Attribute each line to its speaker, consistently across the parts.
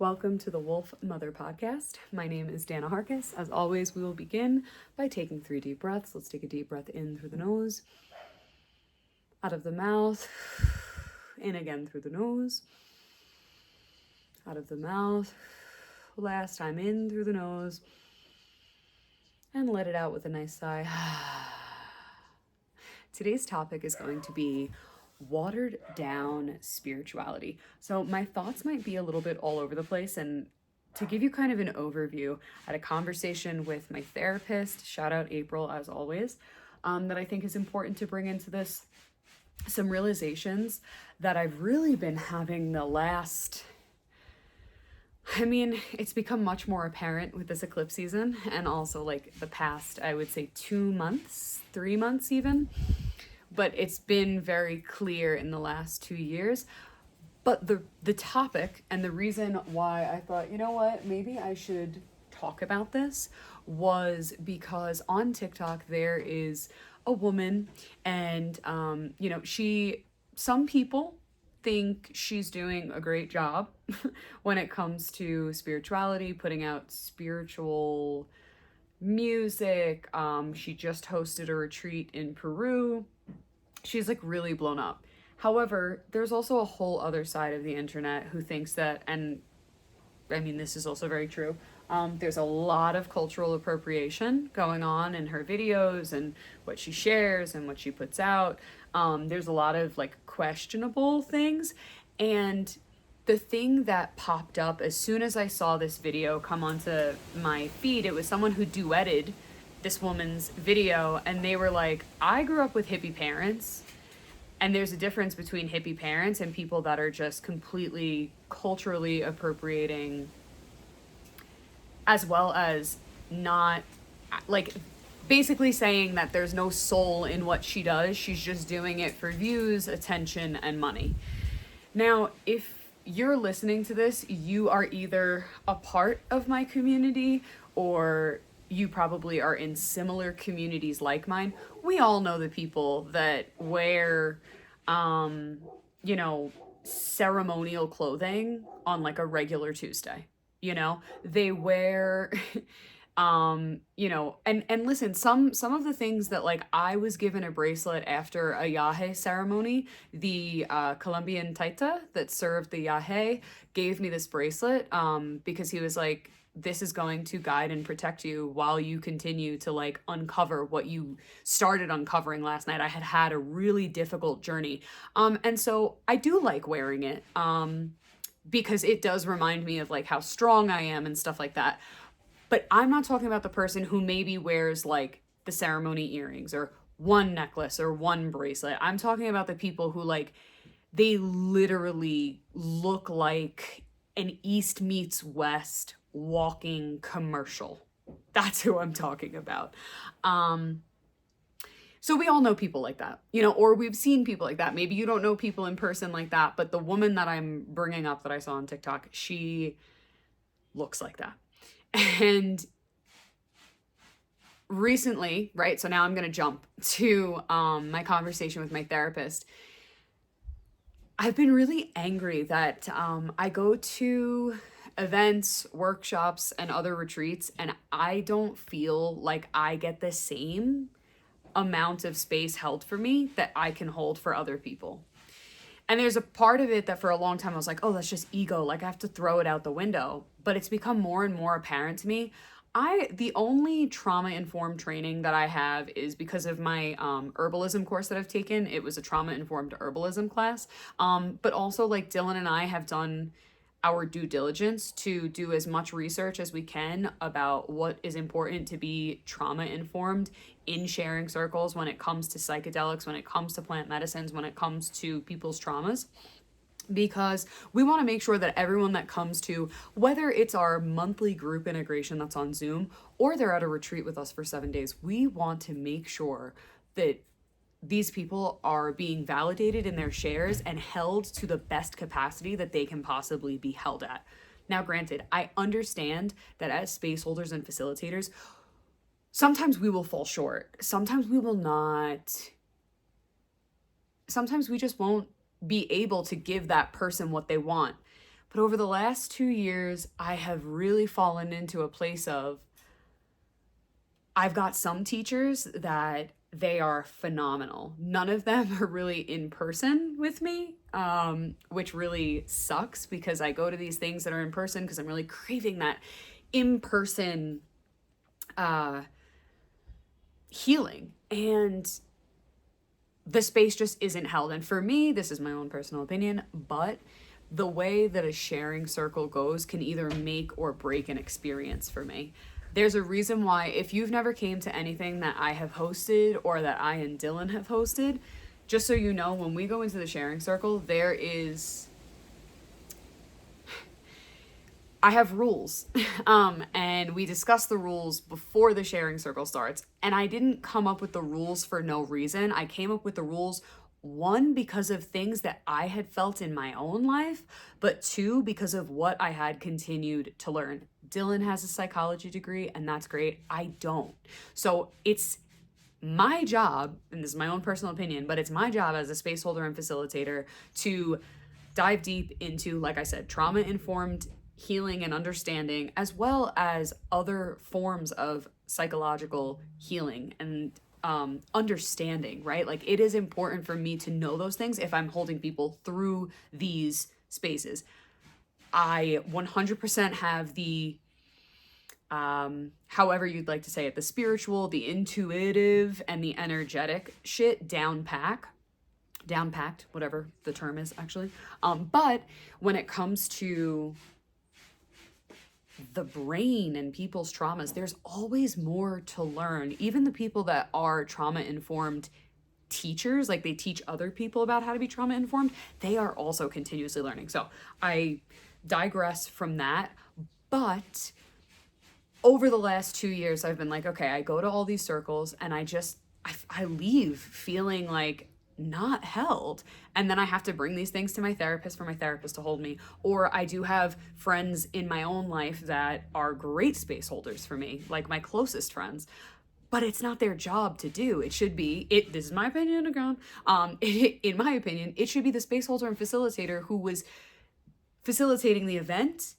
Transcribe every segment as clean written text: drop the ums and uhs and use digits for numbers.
Speaker 1: Welcome to the Wolf Mother Podcast. My name is Dana Harkis. As always, we will begin by taking 3 deep breaths. Let's take a deep breath in through the nose, out of the mouth, in again through the nose, out of the mouth. Last time in through the nose, and let it out with a nice sigh. Today's topic is going to be watered down spirituality. So my thoughts might be a little bit all over the place, and to give you kind of an overview, I had a conversation with my therapist, shout out April as always, that I think is important to bring into this. Some realizations that I've really been having the last, it's become much more apparent with this eclipse season, and also like the past, I would say 2 months, 3 months even. But it's been very clear in the last 2 years. But the topic and the reason why I thought, you know what, maybe I should talk about this was because on TikTok there is a woman, and some people think she's doing a great job when it comes to spirituality, putting out spiritual music. She just hosted a retreat in Peru. She's like really blown up. However, there's also a whole other side of the internet who thinks that, and I mean, this is also very true. There's a lot of cultural appropriation going on in her videos and what she shares and what she puts out. There's a lot of like questionable things. And the thing that popped up as soon as I saw this video come onto my feed, it was someone who duetted this woman's video, and they were like, I grew up with hippie parents, and there's a difference between hippie parents and people that are just completely culturally appropriating, as well as not, like, basically saying that there's no soul in what she does. She's just doing it for views, attention, and money. Now, if you're listening to this, you are either a part of my community or you probably are in similar communities like mine. We all know the people that wear, ceremonial clothing on like a regular Tuesday. They wear, and listen, some of the things that, like, I was given a bracelet after a Yahe ceremony. The Colombian Taita that served the Yahe gave me this bracelet because he was like, this is going to guide and protect you while you continue to like uncover what you started uncovering last night. I had a really difficult journey. And so I do like wearing it because it does remind me of like how strong I am and stuff like that. But I'm not talking about the person who maybe wears like the ceremony earrings or one necklace or one bracelet. I'm talking about the people who like, they literally look like an East meets West walking commercial. That's who I'm talking about. So we all know people like that, or we've seen people like that. Maybe you don't know people in person like that, but the woman that I'm bringing up that I saw on TikTok, she looks like that. And recently, right, so now I'm going to jump to my conversation with my therapist. I've been really angry that I go to events, workshops, and other retreats, and I don't feel like I get the same amount of space held for me that I can hold for other people. And there's a part of it that for a long time I was like, oh, that's just ego. Like, I have to throw it out the window. But it's become more and more apparent to me. The only trauma-informed training that I have is because of my herbalism course that I've taken. It was a trauma-informed herbalism class. But also, like, Dylan and I have done our due diligence to do as much research as we can about what is important to be trauma-informed in sharing circles when it comes to psychedelics, when it comes to plant medicines, when it comes to people's traumas. Because we want to make sure that everyone that comes to, whether it's our monthly group integration that's on Zoom or they're at a retreat with us for 7 days, we want to make sure that these people are being validated in their shares and held to the best capacity that they can possibly be held at. Now, granted, I understand that as space holders and facilitators, sometimes we will fall short. Sometimes we will not. Sometimes we just won't be able to give that person what they want. But over the last 2 years, I have really fallen into a place of, I've got some teachers that they are phenomenal. None of them are really in person with me, which really sucks because I go to these things that are in person because I'm really craving that in-person healing. And the space just isn't held. And for me, this is my own personal opinion, but the way that a sharing circle goes can either make or break an experience for me. There's a reason why, if you've never came to anything that I have hosted or that I and Dylan have hosted, just so you know, when we go into the sharing circle, I have rules, and we discuss the rules before the sharing circle starts. And I didn't come up with the rules for no reason. I came up with the rules, one, because of things that I had felt in my own life, but two, because of what I had continued to learn. Dylan has a psychology degree, and that's great. I don't. So it's my job, and this is my own personal opinion, but it's my job as a space holder and facilitator to dive deep into, like I said, trauma-informed healing and understanding, as well as other forms of psychological healing and understanding, right? Like, it is important for me to know those things if I'm holding people through these spaces. I 100% have the, however you'd like to say it, the spiritual, the intuitive, and the energetic shit down packed, whatever the term is actually. But when it comes to the brain and people's traumas, there's always more to learn. Even the people that are trauma-informed teachers, like they teach other people about how to be trauma-informed, they are also continuously learning. So I digress from that. But over the last 2 years, I've been like, okay, I go to all these circles and I leave feeling like not held. And then I have to bring these things to my therapist for my therapist to hold me. Or I do have friends in my own life that are great space holders for me, like my closest friends. But it's not their job to do. It should be, this is my opinion again, in my opinion, it should be the space holder and facilitator who was facilitating the event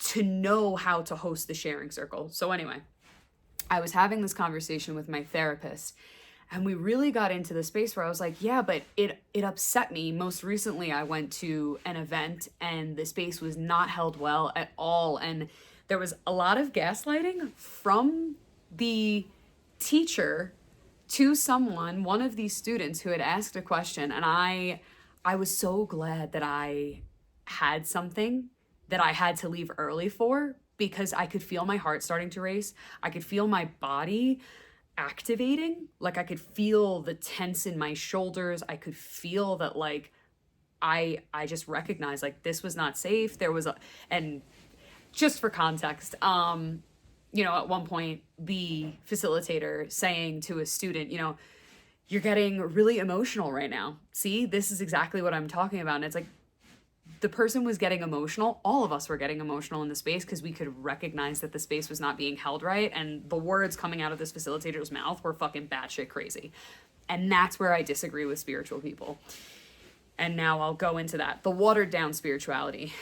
Speaker 1: to know how to host the sharing circle. So anyway, I was having this conversation with my therapist, and we really got into the space where I was like, yeah, but it upset me. Most recently, I went to an event and the space was not held well at all. And there was a lot of gaslighting from the teacher to someone, one of these students who had asked a question. And I was so glad that I had something that I had to leave early for, because I could feel my heart starting to race. I could feel my body activating. Like, I could feel the tense in my shoulders. I could feel that, like, I just recognized, like, this was not safe. And just for context, at one point, the facilitator saying to a student, you're getting really emotional right now. See, this is exactly what I'm talking about. And it's like, the person was getting emotional. All of us were getting emotional in the space because we could recognize that the space was not being held right. And the words coming out of this facilitator's mouth were fucking batshit crazy. And that's where I disagree with spiritual people. And now I'll go into that. The watered down spirituality.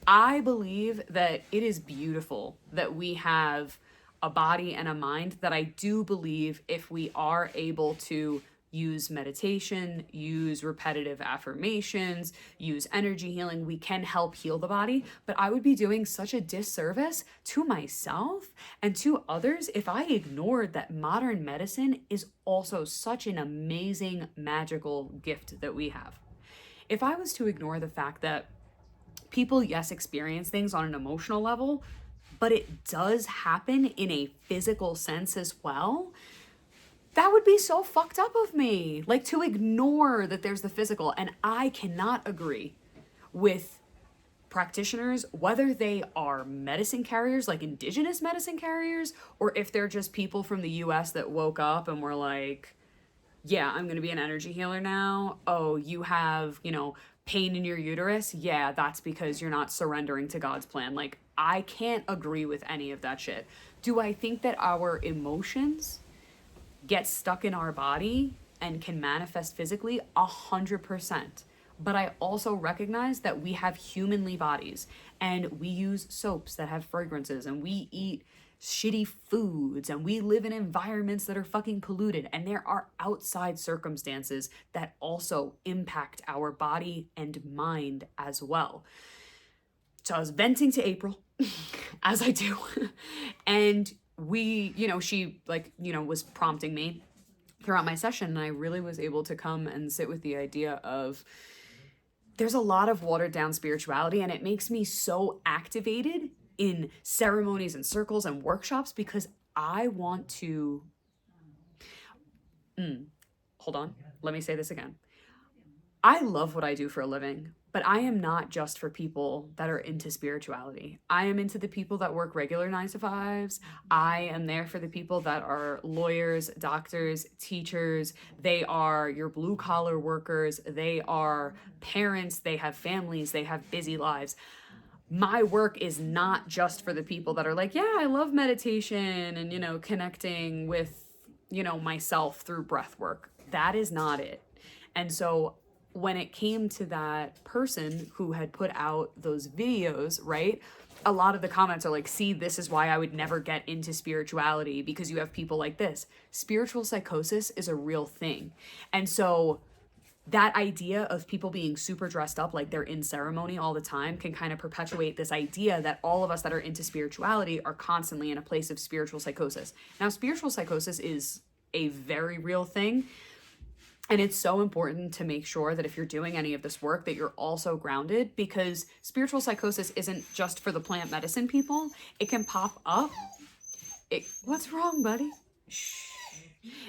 Speaker 1: I believe that it is beautiful that we have a body and a mind, that I do believe if we are able to use meditation, use repetitive affirmations, use energy healing, we can help heal the body. But I would be doing such a disservice to myself and to others if I ignored that modern medicine is also such an amazing, magical gift that we have. If I was to ignore the fact that people, yes, experience things on an emotional level, but it does happen in a physical sense as well, that would be so fucked up of me. Like, to ignore that there's the physical. And I cannot agree with practitioners, whether they are medicine carriers, like indigenous medicine carriers, or if they're just people from the US that woke up and were like, yeah, I'm going to be an energy healer now. Oh, you have, pain in your uterus? Yeah, that's because you're not surrendering to God's plan. Like, I can't agree with any of that shit. Do I think that our emotions get stuck in our body and can manifest physically? 100%. But I also recognize that we have humanly bodies and we use soaps that have fragrances and we eat shitty foods and we live in environments that are fucking polluted, and there are outside circumstances that also impact our body and mind as well. So I was venting to April as I do. And we, she was prompting me throughout my session, and I really was able to come and sit with the idea of there's a lot of watered down spirituality, and it makes me so activated in ceremonies and circles and workshops because I want to, hold on, let me say this again. I love what I do for a living, but I am not just for people that are into spirituality. I am into the people that work regular 9-to-5s. I am there for the people that are lawyers, doctors, teachers. They are your blue collar workers. They are parents. They have families. They have busy lives. My work is not just for the people that are like, yeah, I love meditation and, connecting with, myself through breath work. That is not it. And so when it came to that person who had put out those videos, right? A lot of the comments are like, see, this is why I would never get into spirituality, because you have people like this. Spiritual psychosis is a real thing. And so that idea of people being super dressed up like they're in ceremony all the time can kind of perpetuate this idea that all of us that are into spirituality are constantly in a place of spiritual psychosis. Now, spiritual psychosis is a very real thing. And it's so important to make sure that if you're doing any of this work that you're also grounded, because spiritual psychosis isn't just for the plant medicine people. It can pop up. What's wrong, buddy? Shh.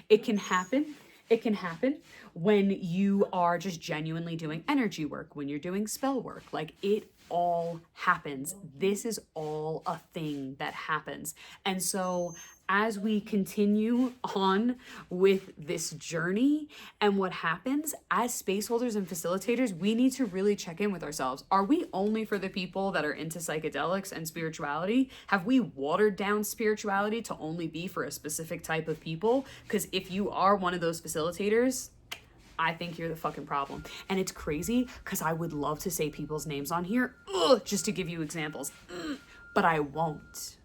Speaker 1: It can happen. It can happen when you are just genuinely doing energy work, when you're doing spell work. Like, it all happens. This is all a thing that happens. And so as we continue on with this journey and what happens as space holders and facilitators, we need to really check in with ourselves. Are we only for the people that are into psychedelics and spirituality? Have we watered down spirituality to only be for a specific type of people? Because if you are one of those facilitators, I think you're the fucking problem. And it's crazy because I would love to say people's names on here, just to give you examples, but I won't.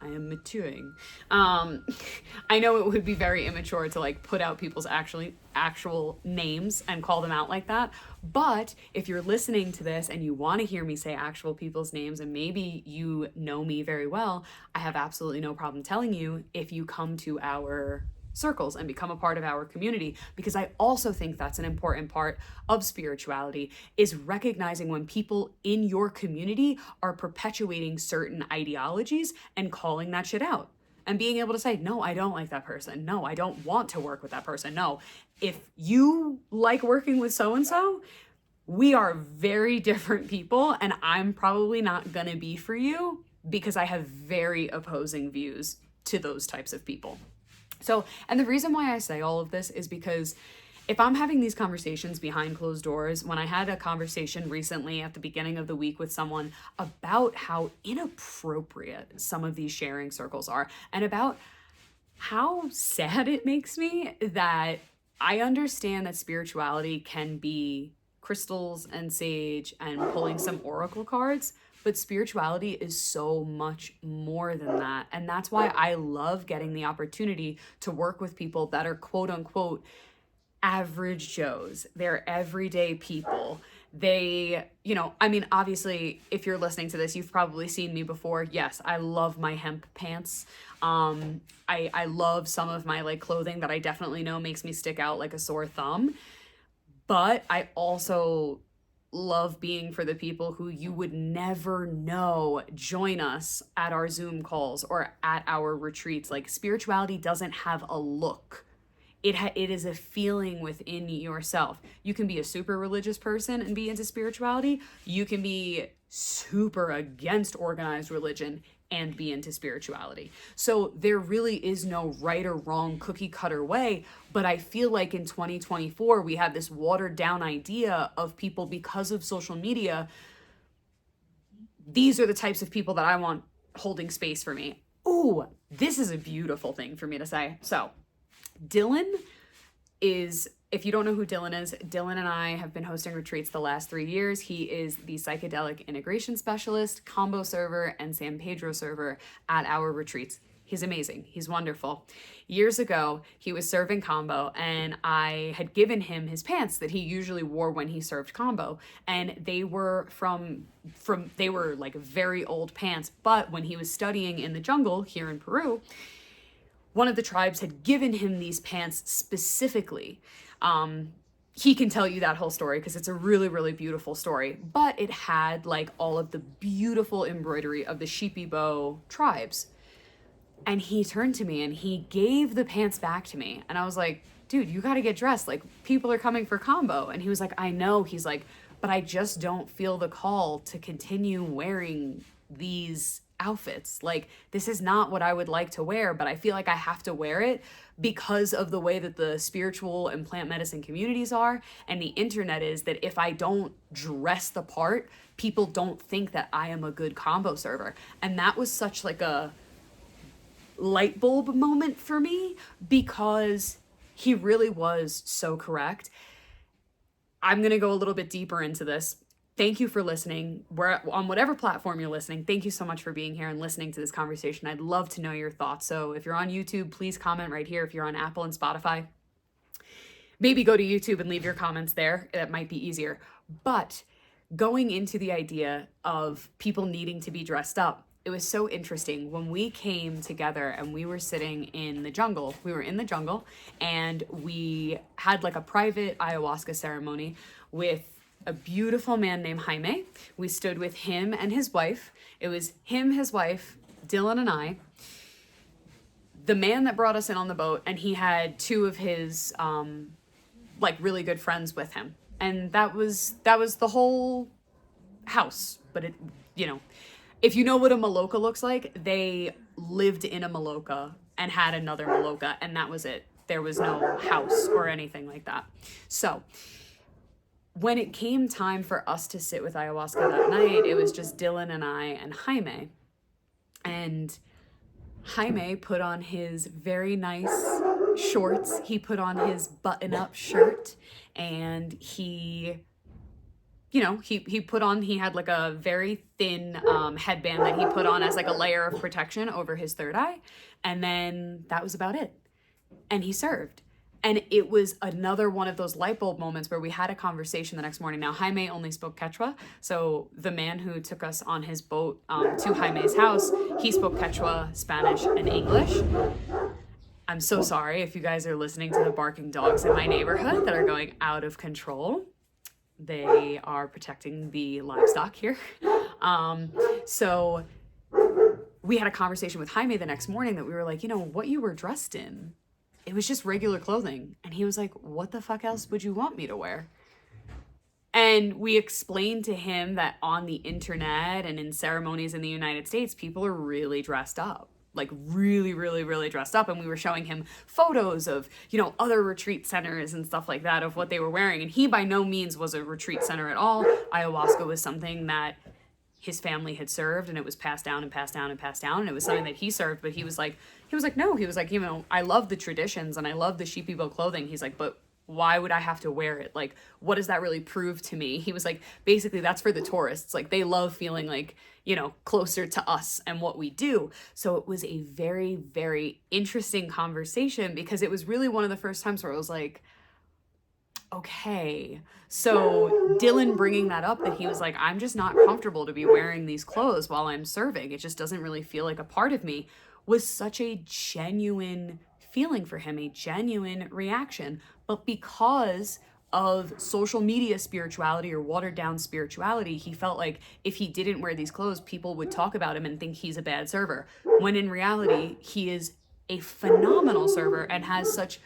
Speaker 1: I am maturing. I know it would be very immature to like put out people's actual names and call them out like that. But if you're listening to this and you want to hear me say actual people's names, and maybe you know me very well, I have absolutely no problem telling you if you come to our circles and become a part of our community, because I also think that's an important part of spirituality, is recognizing when people in your community are perpetuating certain ideologies and calling that shit out and being able to say, no, I don't like that person. No, I don't want to work with that person. No, if you like working with so-and-so, we are very different people, and I'm probably not gonna be for you because I have very opposing views to those types of people. So, and the reason why I say all of this is because if I'm having these conversations behind closed doors, when I had a conversation recently at the beginning of the week with someone about how inappropriate some of these sharing circles are, and about how sad it makes me that I understand that spirituality can be crystals and sage and pulling some oracle cards, but spirituality is so much more than that. And that's why I love getting the opportunity to work with people that are quote unquote average Joes. They're everyday people. They, obviously, if you're listening to this, you've probably seen me before. Yes, I love my hemp pants. I love some of my like clothing that I definitely know makes me stick out like a sore thumb. But I also love being for the people who you would never know join us at our Zoom calls or at our retreats. Like, spirituality doesn't have a look. It is a feeling within yourself. You can be a super religious person and be into spirituality. You can be super against organized religion and be into spirituality. So there really is no right or wrong cookie cutter way, but I feel like in 2024, we have this watered down idea of people because of social media. These are the types of people that I want holding space for me. Ooh, this is a beautiful thing for me to say. So Dylan is if you don't know who Dylan is, Dylan and I have been hosting retreats the last 3 years. He is the psychedelic integration specialist, combo server, and San Pedro server at our retreats. He's amazing. He's wonderful. Years ago, he was serving combo, and I had given him his pants that he usually wore when he served combo, and they were they were like very old pants. But when he was studying in the jungle here in Peru, one of the tribes had given him these pants specifically. He can tell you that whole story because it's a really, really beautiful story, but it had like all of the beautiful embroidery of the Shipibo tribes. And he turned to me and he gave the pants back to me. And I was like, dude, you got to get dressed. Like, people are coming for combo. And he was like, I know. He's like, but I just don't feel the call to continue wearing these outfits. Like, this is not what I would like to wear, but I feel like I have to wear it because of the way that the spiritual and plant medicine communities are. And the internet is that if I don't dress the part, people don't think that I am a good combo server. And that was such like a light bulb moment for me, because he really was so correct. I'm going to go a little bit deeper into this. Thank you for listening. We're on whatever platform you're listening. Thank you so much for being here and listening to this conversation. I'd love to know your thoughts. So if you're on YouTube, please comment right here. If you're on Apple and Spotify, maybe go to YouTube and leave your comments there. That might be easier. But going into the idea of people needing to be dressed up, it was so interesting when we came together and we were sitting in the jungle. We were in the jungle and we had like a private ayahuasca ceremony with a beautiful man named Jaime. We stood with him and his wife. It was him, his wife, Dylan, and I. The man that brought us in on the boat, and he had two of his like really good friends with him. And that was the whole house. But it, you know, if you know what a maloka looks like, they lived in a maloka and had another maloka, and that was it. There was no house or anything like that. So when it came time for us to sit with ayahuasca that night, it was just Dylan and I and Jaime. And Jaime put on his very nice shorts. He put on his button-up shirt, and he had like a very thin headband that he put on as like a layer of protection over his third eye. And then that was about it. And he served. And it was another one of those light bulb moments where we had a conversation the next morning. Now, Jaime only spoke Quechua. So the man who took us on his boat to Jaime's house, he spoke Quechua, Spanish, and English. I'm so sorry if you guys are listening to the barking dogs in my neighborhood that are going out of control. They are protecting the livestock here. So we had a conversation with Jaime the next morning that we were like, you know, what you were dressed in, it was just regular clothing. And he was like, what the fuck else would you want me to wear? And we explained to him that on the internet and in ceremonies in the United States, people are really dressed up. Like really, really, really dressed up. And we were showing him photos of, you know, other retreat centers and stuff like that of what they were wearing. And he by no means was a retreat center at all. Ayahuasca was something that his family had served, and it was passed down and passed down and passed down. And it was something that he served, but he was like, no, he was like, you know, I love the traditions and I love the Shipibo clothing. He's like, but why would I have to wear it? Like, what does that really prove to me? He was like, basically that's for the tourists. Like, they love feeling like, you know, closer to us and what we do. So it was a very, very interesting conversation, because it was really one of the first times where I was like, okay. So Dylan bringing that up, that he was like, I'm just not comfortable to be wearing these clothes while I'm serving. It just doesn't really feel like a part of me, was such a genuine feeling for him, a genuine reaction. But because of social media spirituality or watered down spirituality, he felt like if he didn't wear these clothes, people would talk about him and think he's a bad server. When in reality, he is a phenomenal server and has such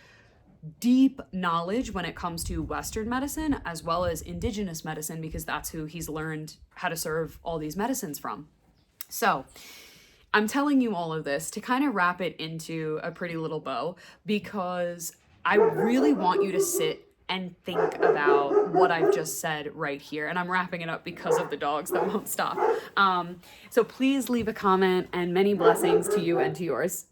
Speaker 1: deep knowledge when it comes to Western medicine as well as indigenous medicine, because that's who he's learned how to serve all these medicines from. So I'm telling you all of this to kind of wrap it into a pretty little bow, because I really want you to sit and think about what I've just said right here. And I'm wrapping it up because of the dogs that won't stop. So please leave a comment, and many blessings to you and to yours.